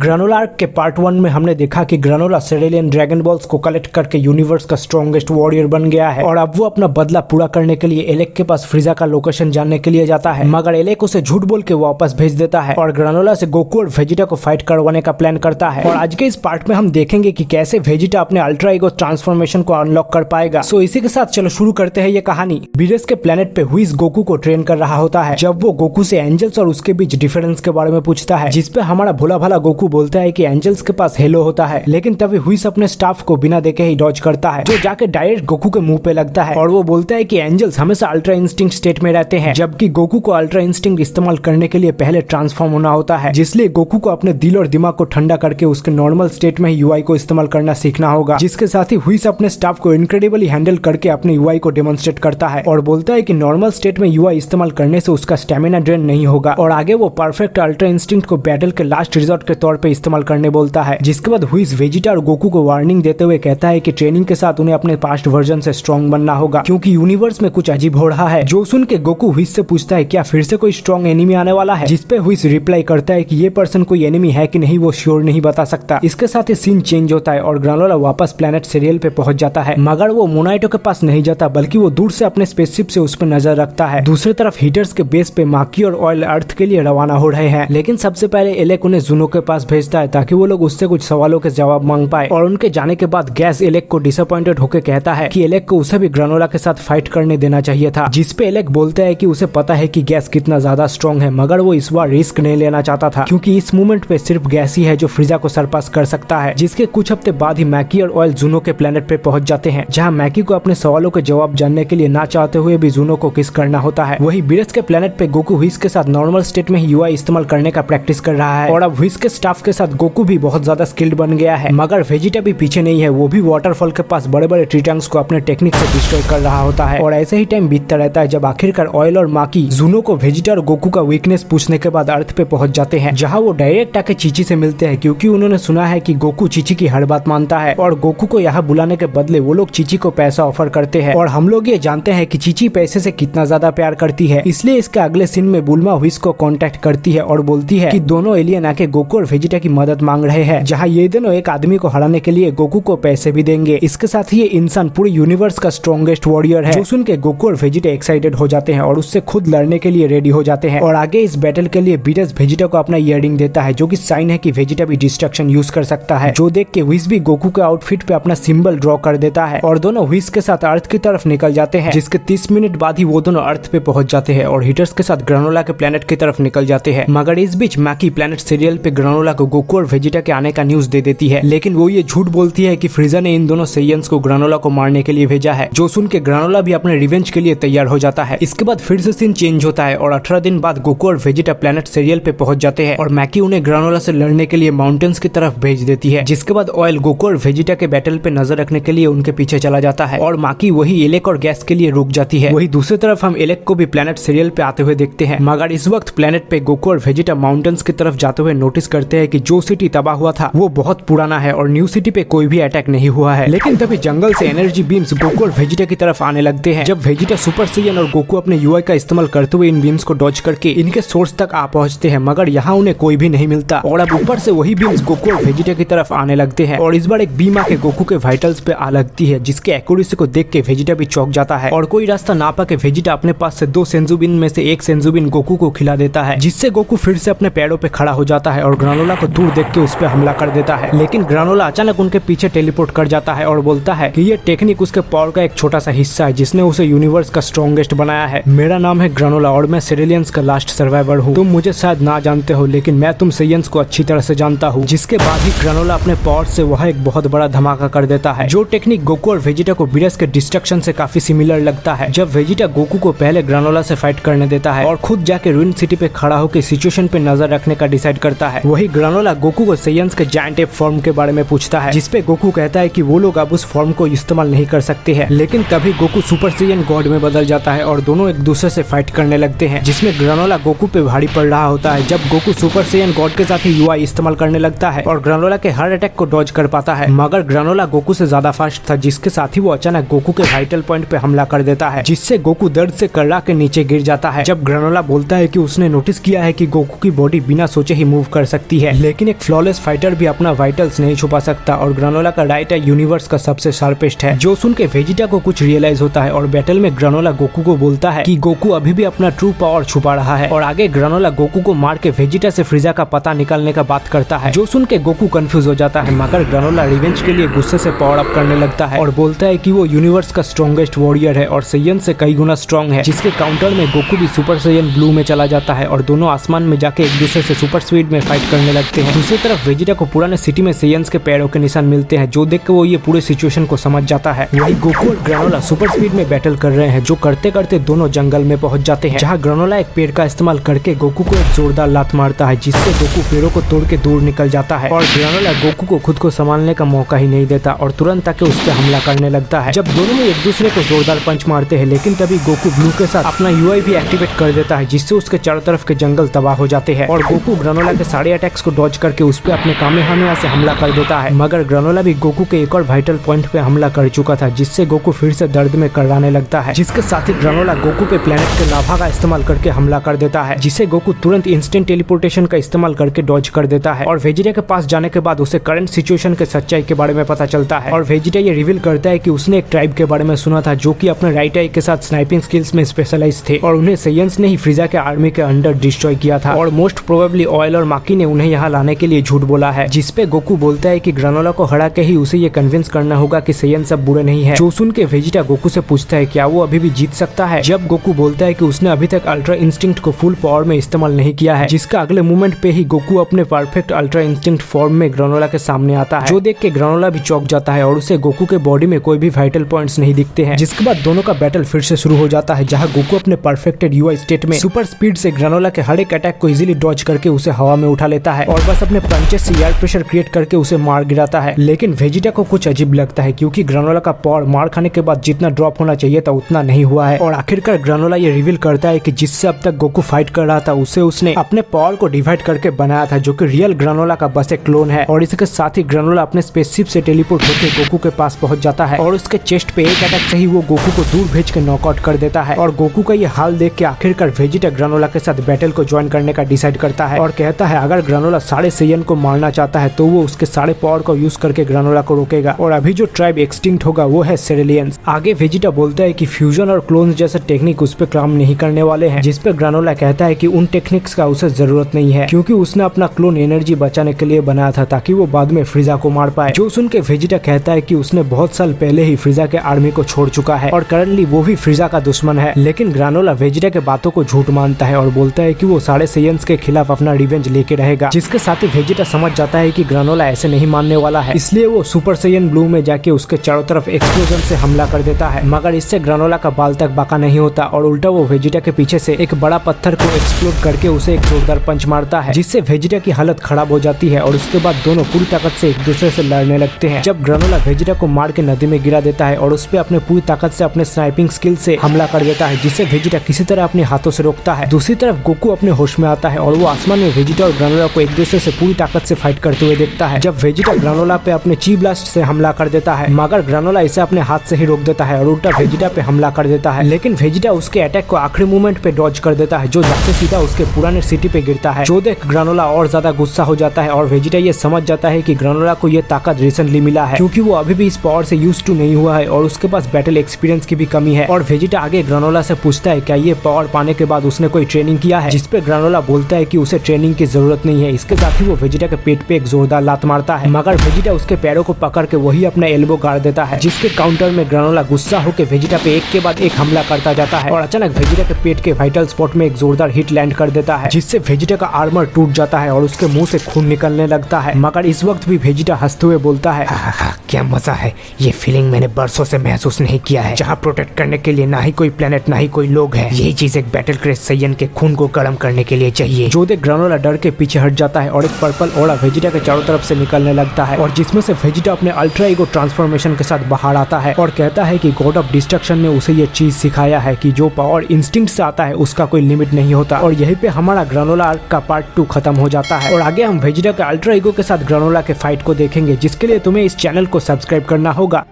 Granola arc के part 1 में हमने देखा कि ग्रानोला सेरेलियन ड्रैगन बॉल्स को कलेक्ट करके यूनिवर्स का स्ट्रॉन्गेस्ट वॉरियर बन गया है और अब वो अपना बदला पूरा करने के लिए एलेक के पास फ्रीजा का लोकेशन जानने के लिए जाता है, मगर एलेक उसे झूठ बोल के वापस भेज देता है और ग्रानोला से गोकू और वेजिटा को फाइट करवाने का प्लान करता है। और आज के इस पार्ट में हम देखेंगे कि कैसे वेजिटा अपने अल्ट्रा ईगो ट्रांसफॉर्मेशन को अनलॉक कर पाएगा। सो इसी के साथ चलो शुरू करते हैं ये कहानी। बीरेस के प्लेनेट पे हुईस गोकू को ट्रेन कर रहा होता है जब वो गोकू से एंजल्स और उसके बीच डिफरेंस के बारे में पूछता है, जिसपे हमारा भोला भाला गोकू बोलता है कि एंजल्स के पास हेलो होता है, लेकिन तभी हुईस अपने स्टाफ को बिना देखे ही डॉज करता है जो जाके डायरेक्ट गोकू के मुंह पे लगता है और वो बोलता है कि एंजल्स हमेशा अल्ट्रा इंस्टिंक्ट स्टेट में रहते हैं, जबकि गोकू को अल्ट्रा इंस्टिंक्ट इस्तेमाल करने के लिए पहले ट्रांसफॉर्म होना होता है, जिसलिए गोकू को अपने दिल और दिमाग को ठंडा करके उसके नॉर्मल स्टेट में ही यूआई को इस्तेमाल करना सीखना होगा। जिसके साथ ही हुईस अपने स्टाफ को इनक्रेडिबली हैंडल करके अपने यूआई को डेमोन्स्ट्रेट करता है और बोलता है कि नॉर्मल स्टेट में यूआई इस्तेमाल करने से उसका स्टेमिना ड्रेन नहीं होगा और आगे वो परफेक्ट अल्ट्रा इंस्टिंक्ट को बैटल के लास्ट रिजॉर्ट के तौर पे इस्तेमाल करने बोलता है। जिसके बाद हुईस वेजिटा और गोकू को वार्निंग देते हुए कहता है कि ट्रेनिंग के साथ उन्हें अपने पास्ट वर्जन से स्ट्रॉन्ग बनना होगा क्योंकि यूनिवर्स में कुछ अजीब हो रहा है। जो सुन के गोकू हुईस से पूछता है क्या फिर से कोई स्ट्रॉन्ग एनिमी आने वाला है, जिसपे हुईस रिप्लाई करता है कि ये पर्सन कोई एनिमी है कि नहीं वो श्योर नहीं बता सकता। इसके साथ ही सीन चेंज होता है और ग्रानोला वापस प्लेनेट सेरियल पे पहुंच जाता है, मगर वो मोनाइटो के पास नहीं जाता बल्कि वो दूर से अपने स्पेसशिप से उस पर नजर रखता है। दूसरी तरफ हीटर्स के बेस पे माकी और ऑयल अर्थ के लिए रवाना हो रहे हैं, लेकिन सबसे पहले एलेक उन्हें जुनो के पास भेजता है ताकि वो लोग उससे कुछ सवालों के जवाब मांग पाए। और उनके जाने के बाद गैस एलेक को डिसअपॉइंटेड होकर कहता है कि एलेक को उसे भी ग्रानोला के साथ फाइट करने देना चाहिए था, जिसपे एलेक बोलता है कि उसे पता है कि गैस कितना ज्यादा स्ट्रॉन्ग है, मगर वो इस बार रिस्क नहीं लेना चाहता था क्योंकि इस मोमेंट पे सिर्फ गैस ही है जो फ्रीजा को सरपास कर सकता है। जिसके कुछ हफ्ते बाद ही मैकी और ऑयल जूनो के प्लेनेट पे पहुंच जाते हैं, जहां मैकी को अपने सवालों के जवाब जानने के लिए ना चाहते हुए भी जूनो को किस करना होता है। वही बीरेस के प्लेनेट पे गोकू हुईस के साथ नॉर्मल स्टेट में ही यूआई इस्तेमाल करने का प्रैक्टिस कर रहा है और अब हुईस के स्टाफ के साथ गोकू भी बहुत ज्यादा स्किल्ड बन गया है, मगर वेजिटा भी पीछे नहीं है। वो भी वाटरफॉल के पास बड़े बड़े ट्री टंक्स को अपने टेक्निक से डिस्ट्रॉय कर रहा होता है और ऐसे ही टाइम बीतता रहता है जब आखिरकार ऑयल और माकी जूनो को वेजिटा और गोकू का वीकनेस पूछने के बाद अर्थ पे पहुंच जाते हैं, जहां वो डायरेक्ट आके चीची से मिलते हैं क्योंकि उन्होंने सुना है कि गोकू चीची की हर बात मानता है और गोकू को यहाँ बुलाने के बदले वो लोग चीची को पैसा ऑफर करते हैं। और हम लोग ये जानते हैं कि चीची पैसे से कितना ज्यादा प्यार करती है, इसलिए इसके अगले सीन में बुल्मा हुईस को कांटेक्ट करती है और बोलती है कि दोनों एलियन आके गोकू और वेजिटा की मदद मांग रहे हैं, जहाँ ये दोनों एक आदमी को हराने के लिए गोकू को पैसे भी देंगे। इसके साथ ही ये इंसान पूरे यूनिवर्स का स्ट्रॉन्गेस्ट वॉरियर है। जो सुन के गोकू और वेजिटा एक्साइटेड हो जाते हैं और उससे खुद लड़ने के लिए रेडी हो जाते हैं और आगे इस बैटल के लिए बीरेस वेजिटा को अपना इयररिंग देता है जो कि साइन है कि वेजिटा भी डिस्ट्रक्शन यूज कर सकता है, जो देख के हुईस भी गोकू के आउटफिट पे अपना सिंबल ड्रॉ कर देता है और दोनों हुईस के साथ अर्थ की तरफ निकल जाते हैं। जिसके 30 मिनट बाद ही वो दोनों अर्थ पे पहुंच जाते हैं और हीटर्स के साथ ग्रानोला के प्लेनेट की तरफ निकल जाते हैं, मगर इस बीच मैकी प्लेनेट सीरियल पे ग्रानोला को गोकू और वेजिटा के आने का न्यूज दे देती है, लेकिन वो ये झूठ बोलती है कि फ्रीजा ने इन दोनों सेयंस को ग्रानोला को मारने के लिए भेजा है। जो सुन के ग्रानोला भी अपने रिवेंज के लिए तैयार हो जाता है। इसके बाद फिर से सीन चेंज होता है और 18 दिन बाद गोकू और वेजिटा प्लेनेट सीरियल पे पहुंच जाते हैं और मैकी उन्हें ग्रानोला से लड़ने के लिए माउंटेन्स की तरफ भेज देती है। जिसके बाद ऑयल गोकू और वेजिटा के बैटल पे नजर रखने के लिए उनके पीछे चला जाता है और माकी वही एलेक और गैस के लिए रुक जाती है। वही दूसरी तरफ हम एलेक को भी प्लेनेट सीरियल पे आते हुए देखते हैं, मगर इस वक्त प्लेनेट पे गोकू और वेजिटा माउंटेन्स की तरफ जाते हुए नोटिस करते हैं कि जो सिटी तबाह हुआ था वो बहुत पुराना है और न्यू सिटी पे कोई भी अटैक नहीं हुआ है। लेकिन तभी जंगल से एनर्जी बीम्स गोकू और वेजिटा की तरफ आने लगते हैं। जब वेजिटा सुपर सैयन और गोकू अपने यूआई का इस्तेमाल करते हुए इन बीम्स को डॉज करके इनके सोर्स तक आ पहुंचते हैं, मगर यहाँ उन्हें कोई भी नहीं मिलता और अब ऊपर से वही बीम्स गोकू और वेजिटा की तरफ आने लगते हैं और इस बार एक बीम आके गोकू के वाइटल्स पे आ लगती है, जिसके एक्यूरेसी को देख के वेजिटा भी चौंक जाता है और कोई रास्ता ना पाके वेजिटा अपने पास से 2 सेंजुबिन में से एक सेंजुबिन गोकू को खिला देता है, जिससे गोकू फिर से अपने पैरों पे खड़ा हो जाता है और ग्रानोला को दूर देख के उस पर हमला कर देता है। लेकिन ग्रानोला अचानक उनके पीछे टेलीपोर्ट कर जाता है और बोलता है कि ये टेक्निक उसके पावर का एक छोटा सा हिस्सा है जिसने उसे यूनिवर्स का स्ट्रॉन्गेस्ट बनाया है। मेरा नाम है ग्रानोला और मैं सेरेलियंस का लास्ट सर्वाइवर हूँ। तुम मुझे शायद ना जानते हो, लेकिन मैं तुम सेयंस को अच्छी तरह से जानता हूँ। जिसके बाद ही ग्रानोला अपने पावर से वह एक बहुत बड़ा धमाका कर देता है, जो टेक्निक गोकू और वेजिटा को बीरेस के डिस्ट्रक्शन से काफी सिमिलर लगता है। जब वेजिटा गोकू को पहले ग्रानोला से फाइट करने देता है और खुद जाके रूइन सिटी पे खड़ा होकर सिचुएशन पे नजर रखने का डिसाइड करता है, वही ग्रानोला गोकू को सेयंस के जायंट एप फॉर्म के बारे में पूछता है, जिसपे गोकू कहता है कि वो लोग अब उस फॉर्म को इस्तेमाल नहीं कर सकते हैं। लेकिन तभी गोकू सुपर सैयन गॉड में बदल जाता है और दोनों एक दूसरे से फाइट करने लगते हैं, जिसमें ग्रानोला गोकू पे भारी पड़ रहा होता है। जब गोकू सुपर सैयन गॉड के साथ ही यूआई इस्तेमाल करने लगता है और ग्रानोला के हर अटैक को डॉज कर पाता है, मगर ग्रानोला गोकू से ज्यादा फास्ट था, जिसके साथ ही वो अचानक गोकू के वाइटल पॉइंट पे हमला कर देता है, जिससे गोकू दर्द से कर्रा के नीचे गिर जाता है। जब ग्रानोला बोलता है कि उसने नोटिस किया है कि गोकू की बॉडी बिना सोचे ही मूव कर सकती है है, लेकिन एक फ्लॉलेस फाइटर भी अपना वाइटल्स नहीं छुपा सकता और ग्रानोला का राइट आई यूनिवर्स का सबसे शार्पेस्ट है। जो सुन के वेजिटा को कुछ रियलाइज होता है और बैटल में ग्रानोला गोकू को बोलता है कि गोकू अभी भी अपना ट्रू पावर छुपा रहा है और आगे ग्रानोला गोकू को मार के वेजिटा से फ्रीजा का पता निकालने का बात करता है। जो सुन के गोकू कंफ्यूज हो जाता है, मगर ग्रानोला रिवेंज के लिए गुस्से से पावर अप करने लगता है और बोलता है कि वो यूनिवर्स का स्ट्रॉन्गेस्ट वॉरियर है और सैयन से कई गुना स्ट्रॉन्ग है, जिसके काउंटर में गोकू भी सुपर सैयन ब्लू में चला जाता है और दोनों आसमान में जाके एक दूसरे से सुपर स्पीड में फाइट करने लगते हैं। दूसरी तरफ वेजिटा को पुराने सिटी में सैयन्स के पैरों के निशान मिलते हैं, जो देख के वो ये पूरे सिचुएशन को समझ जाता है। वही गोकू और ग्रानोला सुपर स्पीड में बैटल कर रहे हैं, जो करते करते दोनों जंगल में पहुंच जाते हैं, जहां ग्रानोला एक पेड़ का इस्तेमाल करके गोकू को एक जोरदार लात मारता है, जिससे गोकू पेड़ों को तोड़ के दूर निकल जाता है और ग्रानोला गोकू को खुद को संभालने का मौका ही नहीं देता और तुरंत आके उस पर हमला करने लगता है। जब दोनों में एक दूसरे को जोरदार पंच मारते हैं, लेकिन तभी गोकू ब्लू के साथ अपना यूआई भी एक्टिवेट कर देता है, जिससे उसके चारों तरफ के जंगल तबाह हो जाते हैं और गोकू ग्रानोला के सारे अटैक्स को डॉज करके उस पर अपने कामेहामेहा से हमला कर देता है। मगर ग्रानोला भी गोकू के एक और वाइटल पॉइंट पे हमला कर चुका था, जिससे गोकू फिर से दर्द में कराने लगता है, जिसके साथ ही ग्रानोला गोकू पे प्लेनेट के लावा का इस्तेमाल करके हमला कर देता है, जिसे गोकू तुरंत इंस्टेंट टेलीपोर्टेशन का इस्तेमाल करके डॉज कर देता है और वेजिटा के पास जाने के बाद उसे करंट सिचुएशन के सच्चाई के बारे में पता चलता है और वेजिटा ये रिवील करता है कि उसने एक ट्राइब के बारे में सुना था जो कि अपने राइट आई के साथ स्नाइपिंग स्किल्स में स्पेशलाइज थे और उन्हें सैयन्स ने ही फ्रीजा के आर्मी के अंडर डिस्ट्रॉय किया था और मोस्ट प्रोबेबली ऑयल और माकी ने उन्हें यहाँ लाने के लिए झूठ बोला है, जिसपे गोकू बोलता है कि ग्रानोला को हरा के ही उसे ये कन्विंस करना होगा कि सैयन सब बुरे नहीं है। जो सुन के वेजिटा गोकू से पूछता है क्या वो अभी भी जीत सकता है, जब गोकू बोलता है कि उसने अभी तक अल्ट्रा इंस्टिंक्ट को फुल पावर में इस्तेमाल नहीं किया है, जिसका अगले मोमेंट पे ही गोकू अपने परफेक्ट अल्ट्रा इंस्टिंक्ट फॉर्म में ग्रानोला के सामने आता है, जो देख के ग्रानोला भी चौंक जाता है और उसे गोकू के बॉडी में कोई भी वाइटल पॉइंट्स नहीं दिखते हैं। जिसके बाद दोनों का बैटल फिर से शुरू हो जाता है, जहां गोकू अपने परफेक्टेड यूआई स्टेट में सुपर स्पीड से ग्रानोला के हर एक अटैक को इजीली डॉज करके उसे हवा में उठा लेता है और बस अपने पंचेस से एयर प्रेशर क्रिएट करके उसे मार गिराता है। लेकिन वेजिटा को कुछ अजीब लगता है, क्योंकि ग्रानोला का पावर मार खाने के बाद जितना ड्रॉप होना चाहिए था उतना नहीं हुआ है और आखिरकार ग्रानोला ये रिवील करता है कि जिससे अब तक गोकू फाइट कर रहा था उसे उसने अपने पावर को डिवाइड करके बनाया था, जो कि रियल ग्रानोला का बस एक क्लोन है। और इसके साथ ही ग्रानोला अपने स्पेसशिप से टेलीपोर्ट होकर गोकू के पास पहुंच जाता है और उसके चेस्ट पे एक अटैक से ही वो गोकू को दूर भेज के नॉकआउट कर देता है और गोकू का ये हाल देख के आखिरकार वेजिटा ग्रानोला के साथ बैटल को ज्वाइन करने का डिसाइड करता है और कहता है अगर ग्रानोला सारे सैयन को मारना चाहता है तो वो उसके सारे पावर को यूज करके ग्रानोला को रोकेगा और अभी जो ट्राइब एक्सटिंक्ट होगा वो है सेरेलियंस। आगे वेजिटा बोलता है कि फ्यूजन और क्लोन्स जैसे टेक्निक उस पर काम नहीं करने वाले हैं, जिस पे ग्रानोला कहता है कि उन टेक्निक्स का उसे जरूरत नहीं है, क्योंकि उसने अपना क्लोन एनर्जी बचाने के लिए बनाया था ताकि वो बाद में फ्रीजा को मार पाए। जो सुन के वेजिटा कहता है कि उसने बहुत साल पहले ही फ्रीजा के आर्मी को छोड़ चुका है और करंटली वो भी फ्रीजा का दुश्मन है। लेकिन ग्रानोला वेजिटा के बातों को झूठ मानता है और बोलता है कि वो सारे सैयन्स के खिलाफ अपना रिवेंज लेके रहेगा, जिसके साथ ही वेजिटा समझ जाता है कि ग्रानोला ऐसे नहीं मानने वाला है, इसलिए वो सुपर सैयन ब्लू में जाके उसके चारों तरफ एक्सप्लोजन से हमला कर देता है। मगर इससे ग्रानोला का बाल तक बाका नहीं होता और उल्टा वो वेजिटा के पीछे से एक बड़ा पत्थर को एक्सप्लोड करके उसे एक जोरदार पंच मारता है, जिससे वेजिटा की हालत खराब हो जाती है और उसके बाद दोनों पूरी ताकत से एक दूसरे से लड़ने लगते हैं। जब ग्रानोला वेजिटा को मार के नदी में गिरा देता है और उस पे अपने पूरी ताकत से अपने स्नाइपिंग स्किल से हमला कर देता है, जिससे वेजिटा किसी तरह अपने हाथों से रोकता है। दूसरी तरफ गोकू अपने होश में आता है और वो आसमान में वेजिटा और ग्रानोला को एक दूसरे से पूरी ताकत से फाइट करते हुए देखता है। जब वेजिटा ग्रानोला पे अपने ची ब्लास्ट से हमला कर देता है, मगर ग्रानोला इसे अपने हाथ से ही रोक देता है और उल्टा वेजिटा पे हमला कर देता है, लेकिन वेजिटा उसके अटैक को आखिरी मोमेंट पे डॉज कर देता है, जो जाके सीधा उसके पुराने सिटी पे गिरता है, जो देख ग्रानोला और ज्यादा गुस्सा हो जाता है और वेजिटा ये समझ जाता है कि ग्रानोला को ये ताकत रिसेंटली मिला है, क्योंकि वो अभी भी इस पावर से यूज टू नहीं हुआ है और उसके पास बैटल एक्सपीरियंस की भी कमी है। और वेजिटा आगे ग्रानोला से पूछता है क्या ये पावर पाने के बाद उसने कोई ट्रेनिंग किया है, जिसपे ग्रानोला बोलता है कि उसे ट्रेनिंग की जरूरत नहीं है। इसके साथ ही वो वेजिटा के पेट पे एक जोरदार लात मारता है, मगर वेजिटा उसके पैरों को पकड़ के वही अपना एल्बो गाड़ देता है, जिसके काउंटर में ग्रानोला गुस्सा होकर वेजिटा पे एक के बाद एक हमला करता जाता है और अचानक वेजिटा के पेट के वाइटल स्पॉट में एक जोरदार हिट लैंड कर देता है, जिससे वेजिटा का आर्मर टूट जाता है और उसके मुंह से खून निकलने लगता है। मगर इस वक्त भी वेजिटा हंसते हुए बोलता है क्या मजा है, ये फीलिंग मैंने बरसों से महसूस नहीं किया है, जहाँ प्रोटेक्ट करने के लिए ना ही कोई प्लेनेट ना ही कोई लोग है। यही चीज एक बैटल क्रेश सैयन के खून को गर्म करने के लिए चाहिए। जो देख ग्रानोला डर के पीछे हट जाता है और एक पर्पल ओड़ा वेजिटा के चारों तरफ से निकलने लगता है और जिसमें से वेजिटा अपने अल्ट्रा ईगो ट्रांसफॉर्मेशन के साथ बाहर आता है और कहता है कि गॉड ऑफ डिस्ट्रक्शन ने उसे ये चीज सिखाया है कि जो पावर इंस्टिंक्ट से आता है उसका कोई लिमिट नहीं होता। और यहीं पे हमारा ग्रानोला आर्क का पार्ट 2 खत्म हो जाता है और आगे हम वेजिटा के अल्ट्रा ईगो के साथ ग्रानोला के फाइट को देखेंगे, जिसके लिए तुम्हें इस चैनल को सब्सक्राइब करना होगा।